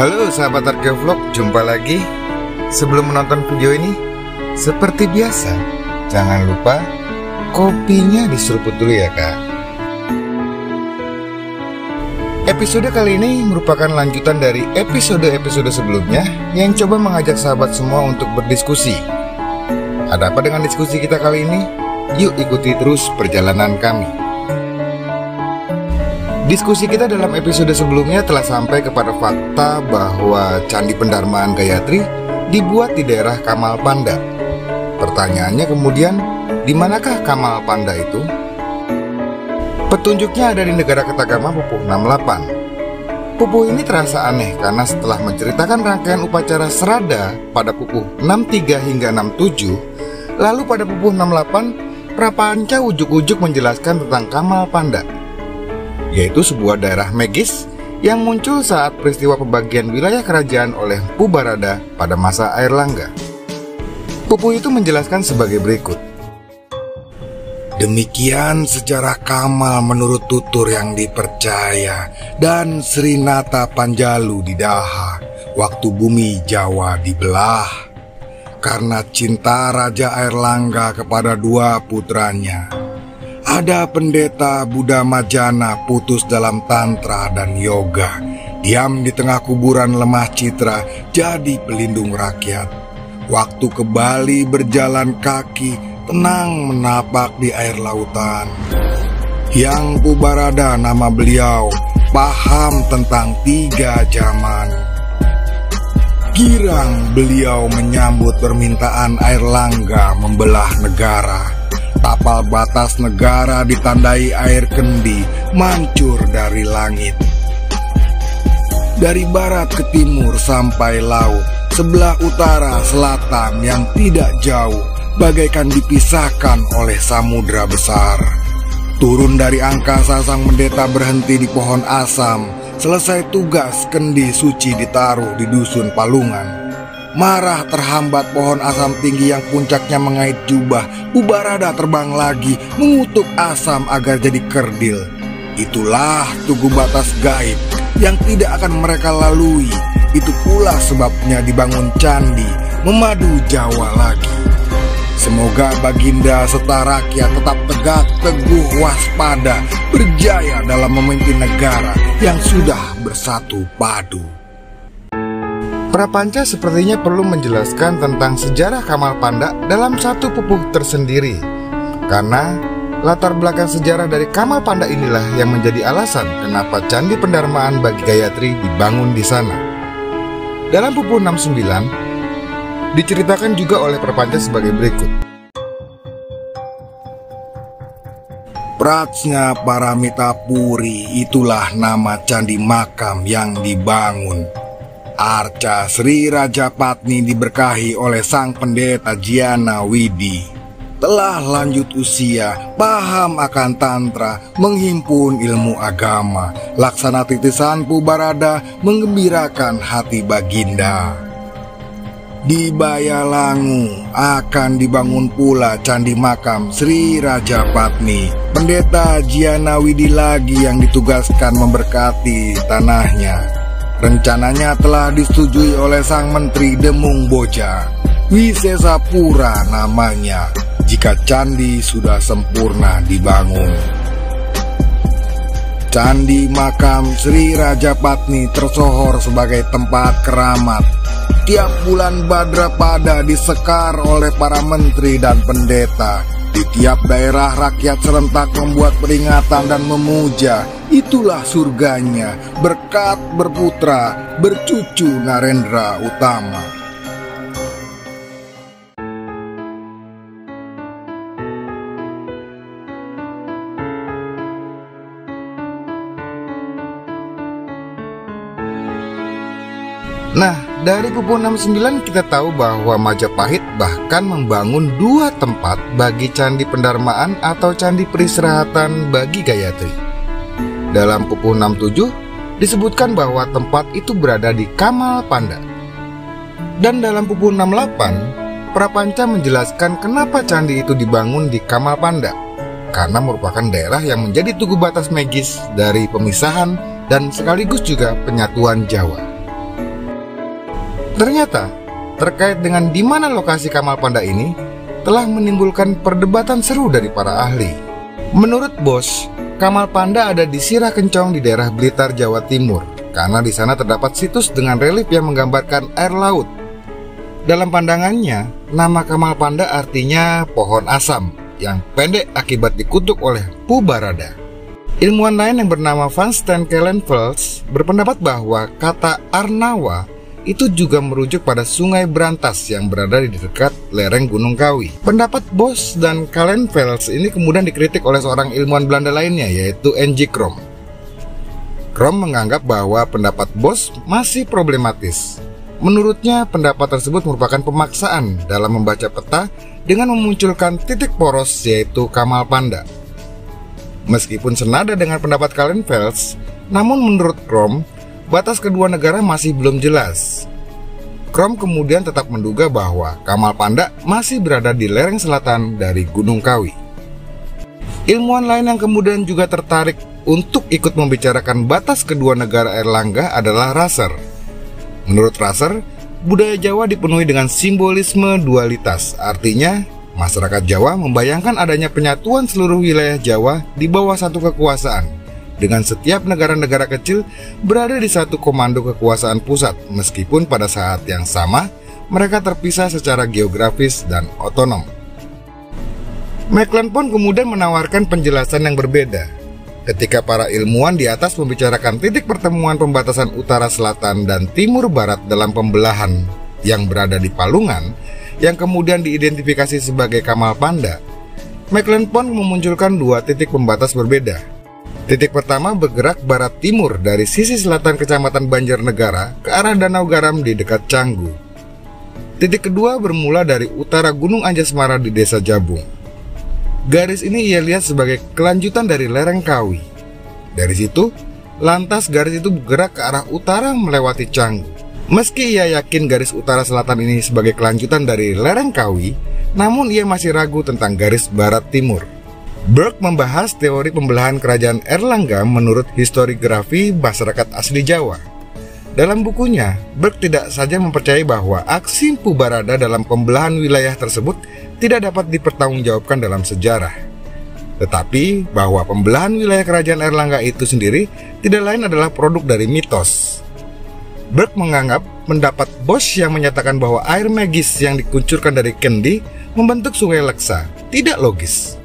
Halo sahabat Arkeovlog, jumpa lagi. Sebelum menonton video ini, seperti biasa, jangan lupa kopinya diseruput dulu ya kak. Episode kali ini merupakan lanjutan dari episode-episode sebelumnya yang coba mengajak sahabat semua untuk berdiskusi. Ada apa dengan diskusi kita kali ini? Yuk ikuti terus perjalanan kami. Diskusi kita dalam episode sebelumnya telah sampai kepada fakta bahwa Candi Pendarmaan Gayatri dibuat di daerah Kamal Panda. Pertanyaannya kemudian, di manakah Kamal Panda itu? Petunjuknya ada di negara Ketagama Pupuh 68. Pupuh ini terasa aneh karena setelah menceritakan rangkaian upacara Serada pada Pupuh 63 hingga 67, lalu pada Pupuh 68, Prapanca ujuk-ujuk menjelaskan tentang Kamal Panda, yaitu sebuah daerah magis yang muncul saat peristiwa pembagian wilayah kerajaan oleh Empu Barada pada masa Airlangga. Pupuh itu menjelaskan sebagai berikut. Demikian sejarah Kamal menurut tutur yang dipercaya dan Srinata Panjalu di Daha waktu bumi Jawa dibelah karena cinta Raja Airlangga kepada dua putranya. Ada pendeta Buddha Majana putus dalam tantra dan yoga, diam di tengah kuburan lemah citra jadi pelindung rakyat. Waktu ke Bali berjalan kaki, tenang menapak di air lautan. Yang Empu Barada nama beliau, paham tentang 3 zaman. Girang beliau menyambut permintaan Airlangga membelah negara. Tapal batas negara ditandai air kendi mancur dari langit. Dari barat ke timur sampai laut, sebelah utara selatan yang tidak jauh, bagaikan dipisahkan oleh samudra besar. Turun dari angkasa sang pendeta berhenti di pohon asam. Selesai tugas, kendi suci ditaruh di dusun Palungan. Marah terhambat pohon asam tinggi yang puncaknya mengait jubah, Empu Barada terbang lagi mengutuk asam agar jadi kerdil. Itulah tugu batas gaib yang tidak akan mereka lalui. Itu pula sebabnya dibangun candi memadu Jawa lagi. Semoga Baginda serta rakyat tetap tegak teguh waspada, berjaya dalam memimpin negara yang sudah bersatu padu. Prapanca sepertinya perlu menjelaskan tentang sejarah Kamal Panda dalam satu pupuh tersendiri, karena latar belakang sejarah dari Kamal Panda inilah yang menjadi alasan kenapa Candi Pendarmaan bagi Gayatri dibangun di sana. Dalam pupuh 69 diceritakan juga oleh Prapanca sebagai berikut. Pratsnya Paramitapuri, itulah nama candi makam yang dibangun. Arca Sri Rajapatni diberkahi oleh sang pendeta Jiana Widi. Telah lanjut usia, paham akan tantra, menghimpun ilmu agama. Laksana titisan Empu Barada menggembirakan hati Baginda. Di Bayalangu akan dibangun pula candi makam Sri Rajapatni. Pendeta Jiana Widi lagi yang ditugaskan memberkati tanahnya. Rencananya telah disetujui oleh sang menteri Demung Boja, Wisesapura namanya, jika candi sudah sempurna dibangun. Candi makam Sri Rajapatni tersohor sebagai tempat keramat. Tiap bulan Badrapada disekar oleh para menteri dan pendeta. Di tiap daerah rakyat serentak membuat peringatan dan memuja. Itulah surganya, berkat berputra, bercucu Narendra Utama. Nah, dari pupuh 69 kita tahu bahwa Majapahit bahkan membangun 2 tempat bagi Candi Pendarmaan atau Candi Peristirahatan bagi Gayatri. Dalam pupuh 67 disebutkan bahwa tempat itu berada di Kamal Panda. Dan dalam pupuh 68, Prapanca menjelaskan kenapa candi itu dibangun di Kamal Panda. Karena merupakan daerah yang menjadi tugu batas magis dari pemisahan dan sekaligus juga penyatuan Jawa. Ternyata, terkait dengan di mana lokasi Kamal Panda ini telah menimbulkan perdebatan seru dari para ahli. Menurut Bos, Kamal Panda ada di Sirah Kencong di daerah Blitar, Jawa Timur, karena di sana terdapat situs dengan relief yang menggambarkan air laut. Dalam pandangannya, nama Kamal Panda artinya pohon asam yang pendek akibat dikutuk oleh Pu Barada. Ilmuwan lain yang bernama Van Steen Kelenfels berpendapat bahwa kata Arnawa itu juga merujuk pada Sungai Brantas yang berada di dekat lereng Gunung Kawi. Pendapat Bos dan Kelenfels ini kemudian dikritik oleh seorang ilmuwan Belanda lainnya, yaitu N.G. Krom. Krom menganggap bahwa pendapat Bos masih problematis. Menurutnya, pendapat tersebut merupakan pemaksaan dalam membaca peta dengan memunculkan titik poros, yaitu Kamal Panda. Meskipun senada dengan pendapat Kelenfels, namun menurut Krom, batas kedua negara masih belum jelas. Krom kemudian tetap menduga bahwa Kamal Panda masih berada di lereng selatan dari Gunung Kawi. Ilmuwan lain yang kemudian juga tertarik untuk ikut membicarakan batas kedua negara Airlangga adalah Rasser. Menurut Rasser, budaya Jawa dipenuhi dengan simbolisme dualitas. Artinya, masyarakat Jawa membayangkan adanya penyatuan seluruh wilayah Jawa di bawah satu kekuasaan, dengan setiap negara-negara kecil berada di satu komando kekuasaan pusat, meskipun pada saat yang sama mereka terpisah secara geografis dan otonom. McLean pun kemudian menawarkan penjelasan yang berbeda. Ketika para ilmuwan di atas membicarakan titik pertemuan pembatasan utara selatan dan timur barat dalam pembelahan yang berada di Palungan, yang kemudian diidentifikasi sebagai Kamal Panda, McLean pun memunculkan dua titik pembatas berbeda. Titik pertama bergerak barat timur dari sisi selatan Kecamatan Banjarnegara ke arah Danau Garam di dekat Canggu. Titik kedua bermula dari utara Gunung Anjasmara di Desa Jabung. Garis ini ia lihat sebagai kelanjutan dari lereng Kawi. Dari situ, lantas garis itu bergerak ke arah utara melewati Canggu. Meski ia yakin garis utara selatan ini sebagai kelanjutan dari lereng Kawi, namun ia masih ragu tentang garis barat timur. Burke membahas teori pembelahan kerajaan Airlangga menurut historiografi masyarakat asli Jawa. Dalam bukunya, Burke tidak saja mempercayai bahwa aksi Pu Barada dalam pembelahan wilayah tersebut tidak dapat dipertanggungjawabkan dalam sejarah, tetapi bahwa pembelahan wilayah kerajaan Airlangga itu sendiri tidak lain adalah produk dari mitos. Burke menganggap pendapat Bos yang menyatakan bahwa air magis yang dikuncurkan dari kendi membentuk sungai Leksa tidak logis.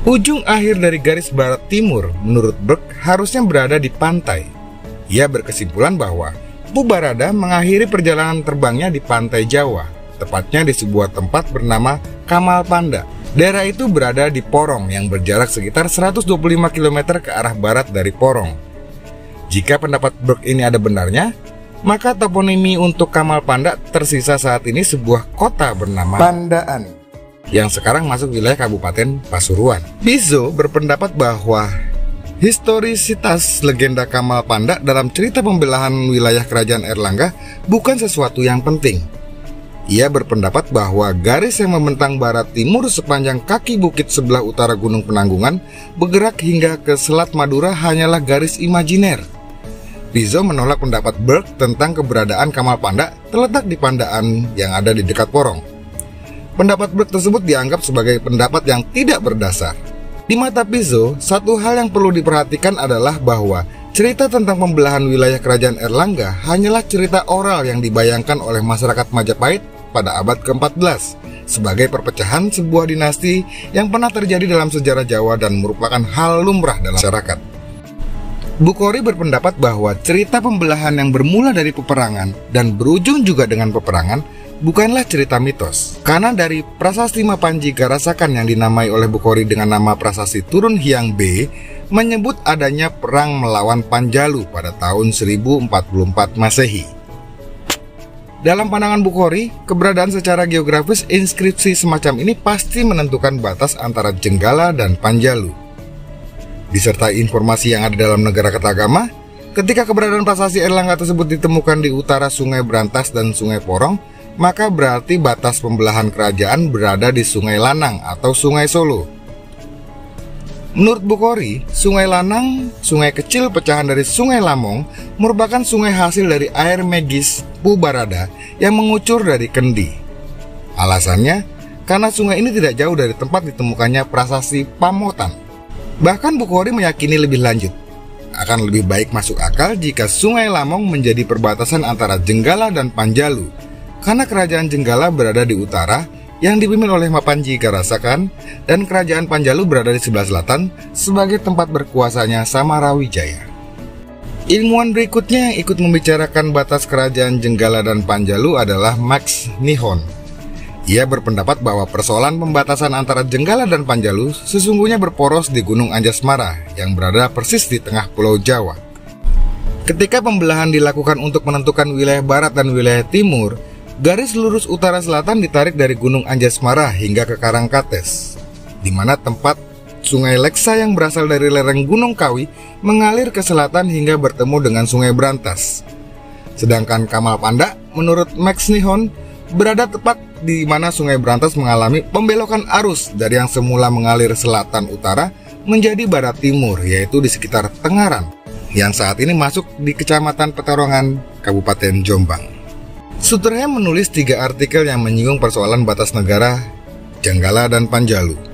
Ujung akhir dari garis barat timur menurut Burke harusnya berada di pantai. Ia berkesimpulan bahwa Pu Barada mengakhiri perjalanan terbangnya di pantai Jawa, tepatnya di sebuah tempat bernama Kamal Panda. Daerah itu berada di Porong yang berjarak sekitar 125 km ke arah barat dari Porong. Jika pendapat Burke ini ada benarnya, maka toponimi untuk Kamal Panda tersisa saat ini sebuah kota bernama Pandaan, yang sekarang masuk wilayah Kabupaten Pasuruan. Bizzo berpendapat bahwa historisitas legenda Kamal Panda dalam cerita pembelahan wilayah kerajaan Airlangga bukan sesuatu yang penting. Ia berpendapat bahwa garis yang membentang barat timur sepanjang kaki bukit sebelah utara Gunung Penanggungan bergerak hingga ke Selat Madura hanyalah garis imajiner. Bizzo menolak pendapat Burke tentang keberadaan Kamal Panda terletak di Pandaan yang ada di dekat Porong. Pendapat Burke tersebut dianggap sebagai pendapat yang tidak berdasar. Di mata Bizzo, satu hal yang perlu diperhatikan adalah bahwa cerita tentang pembelahan wilayah kerajaan Airlangga hanyalah cerita oral yang dibayangkan oleh masyarakat Majapahit pada abad ke-14 sebagai perpecahan sebuah dinasti yang pernah terjadi dalam sejarah Jawa dan merupakan hal lumrah dalam masyarakat. Bukhari berpendapat bahwa cerita pembelahan yang bermula dari peperangan dan berujung juga dengan peperangan bukanlah cerita mitos. Karena dari Prasasti Mapanji Garasakan yang dinamai oleh Bukhari dengan nama Prasasti Turun Hyang B menyebut adanya perang melawan Panjalu pada tahun 1044 Masehi. Dalam pandangan Bukhari, keberadaan secara geografis inskripsi semacam ini pasti menentukan batas antara Jenggala dan Panjalu. Disertai informasi yang ada dalam negara Ketagama, ketika keberadaan prasasti Airlangga tersebut ditemukan di utara Sungai Brantas dan Sungai Porong, maka berarti batas pembelahan kerajaan berada di Sungai Lanang atau Sungai Solo. Menurut Bukhari, Sungai Lanang, sungai kecil pecahan dari Sungai Lamong, merupakan sungai hasil dari air Megis Pubarada yang mengucur dari Kendi. Alasannya, karena sungai ini tidak jauh dari tempat ditemukannya prasasti Pamotan. Bahkan Bukhari meyakini lebih lanjut, akan lebih baik masuk akal jika Sungai Lamong menjadi perbatasan antara Jenggala dan Panjalu, karena kerajaan Jenggala berada di utara yang dipimpin oleh Mapanji Garasakan, dan kerajaan Panjalu berada di sebelah selatan sebagai tempat berkuasanya Samarawijaya. Ilmuwan berikutnya yang ikut membicarakan batas kerajaan Jenggala dan Panjalu adalah Max Nihon. Ia berpendapat bahwa persoalan pembatasan antara Jenggala dan Panjalu sesungguhnya berporos di Gunung Anjasmara yang berada persis di tengah Pulau Jawa. Ketika pembelahan dilakukan untuk menentukan wilayah barat dan wilayah timur, garis lurus utara-selatan ditarik dari Gunung Anjasmara hingga ke Karangkates, di mana tempat Sungai Leksa yang berasal dari lereng Gunung Kawi mengalir ke selatan hingga bertemu dengan Sungai Brantas. Sedangkan Kamal Panda, menurut Max Nihon, berada tepat di mana Sungai Brantas mengalami pembelokan arus dari yang semula mengalir selatan-utara menjadi barat-timur, yaitu di sekitar Tengaran, yang saat ini masuk di Kecamatan Petarongan, Kabupaten Jombang. Suterhem menulis 3 artikel yang menyinggung persoalan batas negara Jenggala dan Panjalu.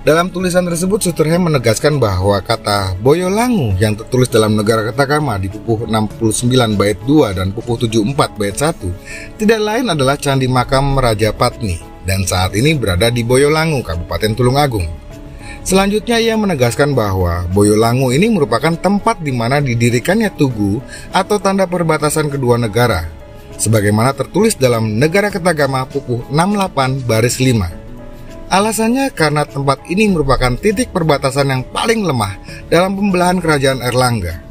Dalam tulisan tersebut, Suterhem menegaskan bahwa kata Boyolangu yang tertulis dalam Negara Ketakama di pupuh 69 bait 2 dan pupuh 74 bait 1 tidak lain adalah Candi Makam Raja Patni, dan saat ini berada di Boyolangu, Kabupaten Tulungagung. Selanjutnya ia menegaskan bahwa Boyolangu ini merupakan tempat di mana didirikannya tugu atau tanda perbatasan kedua negara, sebagaimana tertulis dalam Negara Ketagama pupuh 68 baris 5. Alasannya karena tempat ini merupakan titik perbatasan yang paling lemah dalam pembelahan kerajaan Erlangga.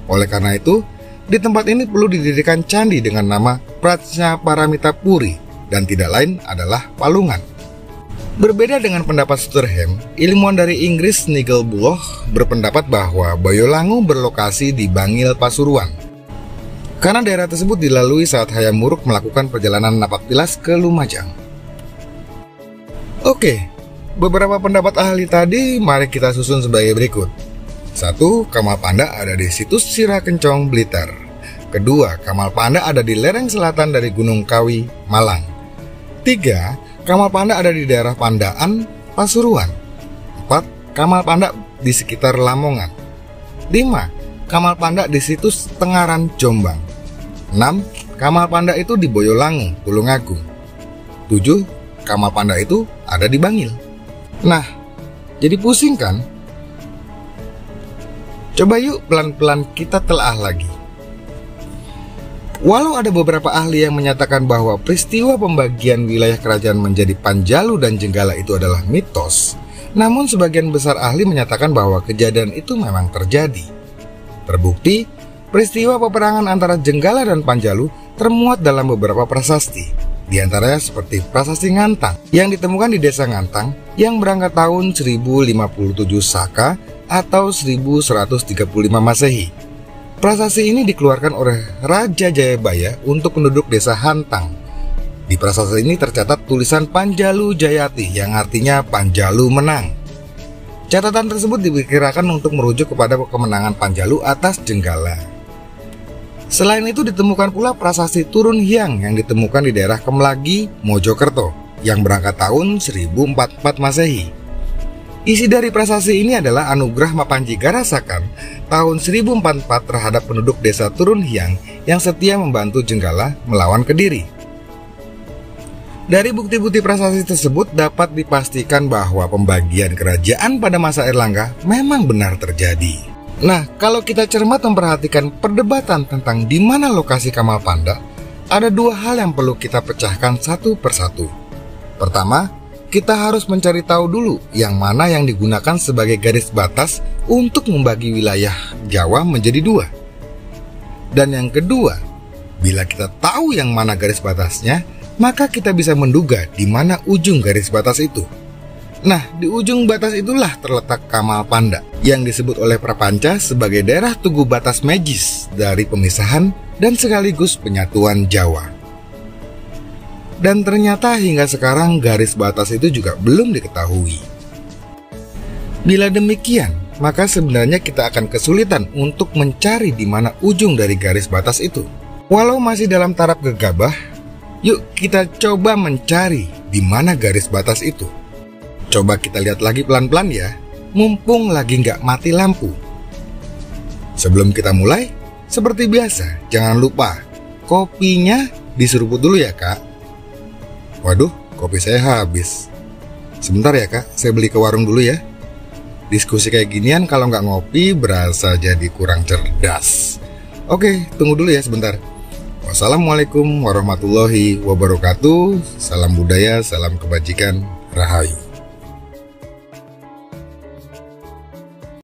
Oleh karena itu, di tempat ini perlu didirikan candi dengan nama Prajna Paramita Puri, dan tidak lain adalah Palungan. Berbeda dengan pendapat Suterhem, ilmuwan dari Inggris Nigel Bullough berpendapat bahwa Boyolangu berlokasi di Bangil, Pasuruan, karena daerah tersebut dilalui saat Hayam Wuruk melakukan perjalanan napaktilas ke Lumajang. Oke, beberapa pendapat ahli tadi mari kita susun sebagai berikut. 1. Kamal Panda ada di situs Sirah Kencong, Blitar. 2. Kamal Panda ada di lereng selatan dari Gunung Kawi, Malang. 3. Kamal Panda ada di daerah Pandaan, Pasuruan. 4. Kamal Panda di sekitar Lamongan. 5. Kamal Panda di situs Tengaran, Jombang. 6. Kamal Panda itu di Boyolangu, Tulungagung. 7. Kamal Panda itu ada di Bangil. Nah, jadi pusing kan? Coba yuk pelan-pelan kita telah lagi. Walau ada beberapa ahli yang menyatakan bahwa peristiwa pembagian wilayah kerajaan menjadi Panjalu dan Jenggala itu adalah mitos, namun sebagian besar ahli menyatakan bahwa kejadian itu memang terjadi. Terbukti, peristiwa peperangan antara Jenggala dan Panjalu termuat dalam beberapa prasasti. Di antaranya seperti Prasasti Ngantang yang ditemukan di Desa Ngantang yang berangkat tahun 1057 Saka atau 1135 Masehi. Prasasti ini dikeluarkan oleh Raja Jayabaya untuk penduduk Desa Hantang. Di prasasti ini tercatat tulisan Panjalu Jayati yang artinya Panjalu menang. Catatan tersebut diperkirakan untuk merujuk kepada kemenangan Panjalu atas Jenggala. Selain itu ditemukan pula prasasti Turun Hyang yang ditemukan di daerah Kemlagi, Mojokerto yang berangkat tahun 1044 Masehi. Isi dari prasasti ini adalah anugerah Mapanji Garasakan tahun 1044 terhadap penduduk desa Turun Hyang yang setia membantu Jenggala melawan Kediri. Dari bukti-bukti prasasti tersebut dapat dipastikan bahwa pembagian kerajaan pada masa Erlangga memang benar terjadi. Nah, kalau kita cermat memperhatikan perdebatan tentang di mana lokasi Kamal Panda, ada 2 hal yang perlu kita pecahkan satu persatu. Pertama, kita harus mencari tahu dulu yang mana yang digunakan sebagai garis batas untuk membagi wilayah Jawa menjadi 2. Dan yang kedua, bila kita tahu yang mana garis batasnya, maka kita bisa menduga di mana ujung garis batas itu. Nah, di ujung batas itulah terletak Kamal Panda yang disebut oleh Prapanca sebagai daerah tugu batas Megis dari pemisahan dan sekaligus penyatuan Jawa. Dan ternyata hingga sekarang garis batas itu juga belum diketahui. Bila demikian, maka sebenarnya kita akan kesulitan untuk mencari di mana ujung dari garis batas itu. Walau masih dalam taraf gegabah, yuk kita coba mencari di mana garis batas itu. Coba kita lihat lagi pelan-pelan ya, mumpung lagi nggak mati lampu. Sebelum kita mulai, seperti biasa, jangan lupa kopinya diseruput dulu ya kak. Waduh, kopi saya habis. Sebentar ya kak, saya beli ke warung dulu ya. Diskusi kayak ginian kalau nggak ngopi berasa jadi kurang cerdas. Oke, tunggu dulu ya sebentar. Wassalamualaikum warahmatullahi wabarakatuh. Salam budaya, salam kebajikan, rahayu.